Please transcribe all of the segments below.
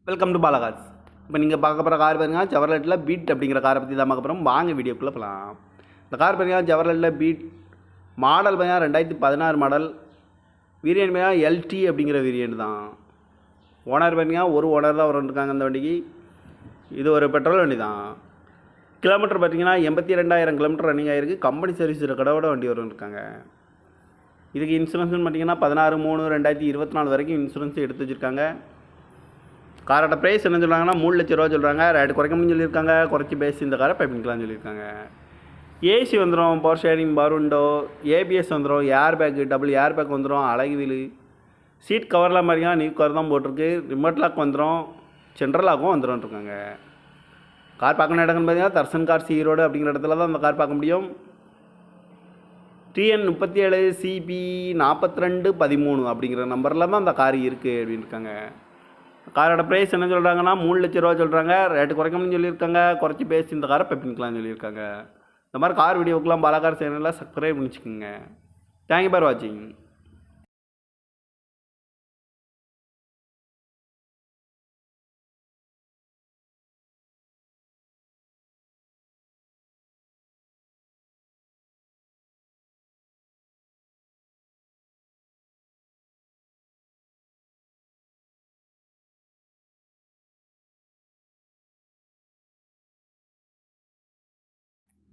Welcome to Bala Cars. இப்போ நீங்கள் பார்க்க போகிற கார் பாருங்க, செவர்லெட்டில் பீட் அப்படிங்கிற காரை பற்றி தான் பார்க்க போகிறோம். வாங்க வீடியோக்குள்ளே போகலாம். இந்த கார் பாருங்க, செவர்லெட்டில் பீட் மாடல் பாருங்க 2016 மாடல். வேரியன்ட் பாருங்க எல்டி அப்படிங்கிற வேரியன்ட் தான். ஓனர் பாருங்க ஒரு ஓனர் தான் இருக்காங்க இந்த வண்டிக்கு. இது ஒரு பெட்ரோல் வண்டி தான். கிலோமீட்டர் பார்த்தீங்கன்னா 82,000 கிலோமீட்டர் ரன்னிங் ஆகிருக்கு. கம்பெனி சர்வீஸ் கடவோட வண்டி இருக்காங்க. இதுக்கு இன்சூரன்ஸ்னு பார்த்தீங்கன்னா 16/3/2024 வரைக்கும் இன்சூரன்ஸ் எடுத்து வச்சுருக்காங்க. காரோட ப்ரைஸ் என்ன சொல்கிறாங்கன்னா 3 லட்ச ரூபா சொல்கிறாங்க. ரேட்டு குறைக்கணும்னு சொல்லியிருக்காங்க. குறைச்சி பேசி இந்த காரை பைப்பிங்கலாம்னு சொல்லியிருக்காங்க. ஏசி வந்துடும், power steering, power window, ABS வந்துடும், air bag, double air bag வந்துடும், அழகு வீலு, சீட் கவர்லாம் மாதிரிங்க நியூ கவர் தான் போட்டிருக்கு. ரிமோட் லாக் வந்துடும், சென்ட்ரல் லாக்கும் வந்துடும் இருக்காங்க. கார் பார்க்கணும் இடங்கன்னு பார்த்தீங்கன்னா தர்சன் கார் ஈரோடு அப்படிங்கிற இடத்துல தான் அந்த கார் பார்க்க முடியும். TN 37 CB 4213 அப்படிங்கிற நம்பரில் தான் அந்த கார் இருக்குது அப்படின்னு இருக்காங்க. காரோட ப்ரைஸ் என்ன சொல்கிறாங்கன்னா 3 லட்ச ரூபா சொல்கிறாங்க. ரேட்டு குறைக்கணும்னு சொல்லியிருக்காங்க. குறைச்சி பேசி இந்த காரை பைப்பிங்கலாம்னு சொல்லியிருக்காங்க. இந்த மாதிரி கார் வீடியோக்கெலாம் பாலாகார் சேனலில் சப்ஸ்கிரைப் பண்ணிச்சுக்கோங்க. தேங்க்யூ ஃபார் வாட்சிங்.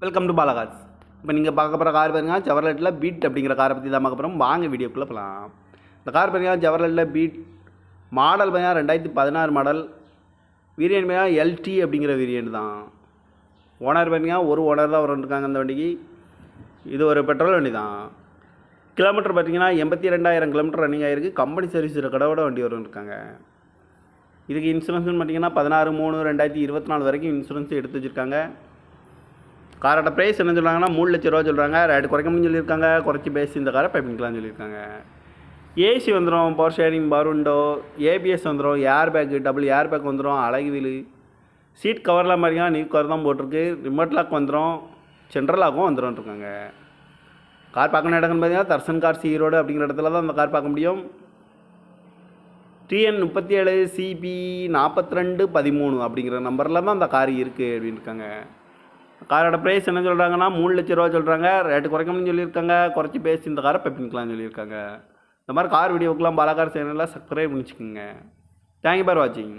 Welcome to Bala Cars. இப்போ நீங்கள் பார்க்க போகிற கார் பாருங்க, செவர்லெட்டில் பீட் அப்படிங்கிற காரை பற்றி தான் பார்க்க போகிறோம். வாங்க வீடியோக்குள்ளே போகலாம். இந்த கார் பாருங்க, செவர்லெட்டில் பீட் மாடல் பாருங்க 2016 மாடல். வேரியன்ட் பாருங்க எல்டி அப்படிங்கிற வேரியன்ட் தான். ஓனர் பாருங்க ஒரு ஓனர் தான் இருக்காங்க இந்த வண்டிக்கு. இது ஒரு பெட்ரோல் வண்டி தான். கிலோமீட்டர் பார்த்தீங்கன்னா 82,000 கிலோமீட்டர் ரன்னிங் ஆகிருக்கு. கம்பெனி சர்வீஸ் கடவோட வண்டி இருக்காங்க. இதுக்கு இன்சூரன்ஸ்னு பார்த்தீங்கன்னா 16/3/2024 வரைக்கும் இன்சூரன்ஸ் எடுத்து வச்சுருக்காங்க. காரோட ப்ரைஸ் என்ன சொல்கிறாங்கன்னா 3 லட்ச ரூபா சொல்கிறாங்க. ரேட்டு குறைக்கணும்னு சொல்லியிருக்காங்க. குறைச்சி பேசி இந்த காரை பைப்பிங்கலாம்னு சொல்லியிருக்காங்க. ஏசி வந்துடும், power steering, power window, ABS வந்துடும், air bag, double air bag வந்துடும், அழகு வீலு, சீட் கவர்லாம் மாதிரிங்க நியூ கவர் தான் போட்டிருக்கு. ரிமோட் லாக் வந்துடும், சென்ட்ரல் லாக்கும் வந்துடும் இருக்காங்க. கார் பார்க்கணும் இடங்கன்னு பார்த்தீங்கன்னா தர்சன் கார் ஈரோடு அப்படிங்கிற இடத்துல தான் அந்த கார் பார்க்க முடியும். TN 37 CB 4213 அப்படிங்கிற நம்பரில் தான் அந்த கார் இருக்குது அப்படின்னு இருக்காங்க. காரோட ப்ரைஸ் என்ன சொல்கிறாங்கன்னா 3 லட்ச ரூபா சொல்கிறாங்க. ரேட்டு குறைக்கணும்னு சொல்லியிருக்காங்க. குறைச்சி பேசி இந்த காரை பைப்பிங்கலாம்னு சொல்லியிருக்காங்க. இந்த மாதிரி கார் வீடியோக்கெலாம் பாலாகார் சேனலில் சப்ஸ்கிரைப் பண்ணிச்சுக்கோங்க. தேங்க்யூ ஃபார் வாட்சிங்.